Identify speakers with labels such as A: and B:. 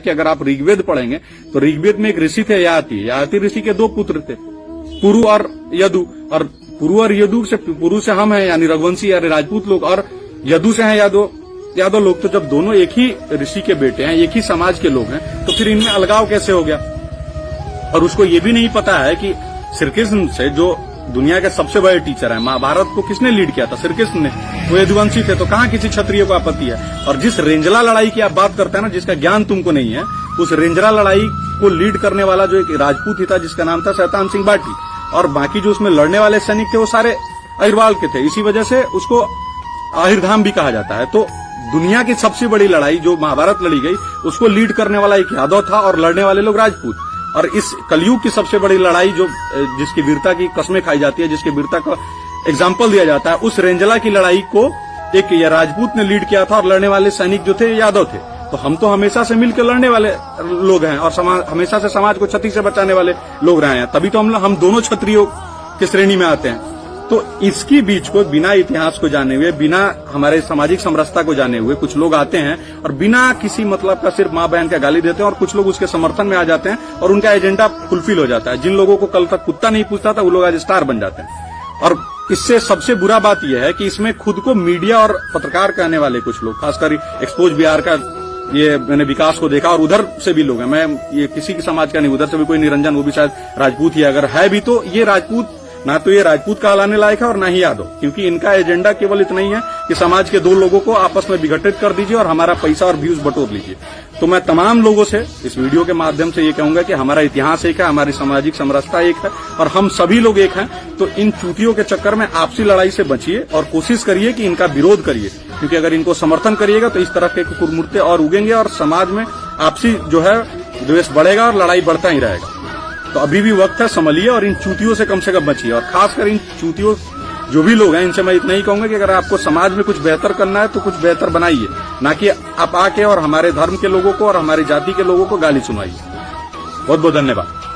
A: कि अगर आप ऋग्वेद पढ़ेंगे तो ऋग्वेद में एक ऋषि थे याति ऋषि के 2 पुत्र थे, पुरु और यदु। और पुरु और यदु से, पुरु से हम हैं यानी रघुवंशी यानी राजपूत लोग, और यदु से हैं यादव लोग। तो जब दोनों एक ही ऋषि के बेटे हैं, एक ही समाज के लोग हैं, तो फिर इनमें अलगाव कैसे हो गया। और उसको ये भी नहीं पता है कि श्री कृष्ण से, जो दुनिया के सबसे बड़े टीचर हैं, महाभारत को किसने लीड किया था? श्री कृष्ण ने। वो यदुवंशी थे, तो कहाँ किसी क्षत्रिय को आपत्ति है। और जिस रेंजला लड़ाई की आप बात करते हैं ना, जिसका ज्ञान तुमको नहीं है, उस रेंजला लड़ाई को लीड करने वाला जो एक राजपूत ही था जिसका नाम था शैतान सिंह बाटी, और बाकी जो उसमें लड़ने वाले सैनिक थे वो सारे अहिरवाल के थे। इसी वजह से उसको आहिरधाम भी कहा जाता है। तो दुनिया की सबसे बड़ी लड़ाई जो महाभारत लड़ी गई, उसको लीड करने वाला एक यादव था और लड़ने वाले लोग राजपूत। और इस कलयुग की सबसे बड़ी लड़ाई जो जिसकी वीरता की कस्में खाई जाती है, जिसकी वीरता का एग्जाम्पल दिया जाता है, उस रेंजला की लड़ाई को एक राजपूत ने लीड किया था और लड़ने वाले सैनिक जो थे यादव थे। तो हम तो हमेशा से मिलकर लड़ने वाले लोग हैं और हमेशा से समाज को क्षति से बचाने वाले लोग रहे हैं, तभी तो हम दोनों क्षत्रियों की श्रेणी में आते हैं। तो इसकी बीच को बिना इतिहास को जाने हुए, बिना हमारे सामाजिक समरसता को जाने हुए कुछ लोग आते हैं और बिना किसी मतलब का सिर्फ माँ बहन का गाली देते हैं, और कुछ लोग उसके समर्थन में आ जाते हैं और उनका एजेंडा फुलफिल हो जाता है। जिन लोगों को कल तक कुत्ता नहीं पूछता था, वो लोग आज स्टार बन जाते हैं। और इससे सबसे बुरा बात यह है कि इसमें खुद को मीडिया और पत्रकार कहने वाले कुछ लोग, खासकर एक्सपोज बिहार का ये मैंने विकास को देखा, और उधर से भी लोग हैं, मैं ये किसी की समाज का नहीं, उधर से भी कोई निरंजन, वो भी शायद राजपूत ही अगर है भी, तो ये राजपूत ना तो ये राजपूत कहलाने लायक है और ना ही यादव, क्योंकि इनका एजेंडा केवल इतना ही है कि समाज के 2 लोगों को आपस में विघटित कर दीजिए और हमारा पैसा और व्यूज बटोर लीजिए। तो मैं तमाम लोगों से इस वीडियो के माध्यम से ये कहूंगा कि हमारा इतिहास एक है, हमारी सामाजिक समरसता एक है और हम सभी लोग एक हैं। तो इन चूतियों के चक्कर में आपसी लड़ाई से बचिए और कोशिश करिए कि इनका विरोध करिए, क्योंकि अगर इनको समर्थन करिएगा तो इस तरह के कुकुरमुर्ते और उगेंगे और समाज में आपसी जो है द्वेष बढ़ेगा और लड़ाई बढ़ता ही रहेगा। तो अभी भी वक्त है, संभलिए और इन चूतियों से कम बचिए। और खासकर इन चूतियों जो भी लोग हैं, इनसे मैं इतना ही कहूंगा कि अगर आपको समाज में कुछ बेहतर करना है तो कुछ बेहतर बनाइए, ना कि आप आके और हमारे धर्म के लोगों को और हमारी जाति के लोगों को गाली सुनाइए। बहुत बहुत धन्यवाद।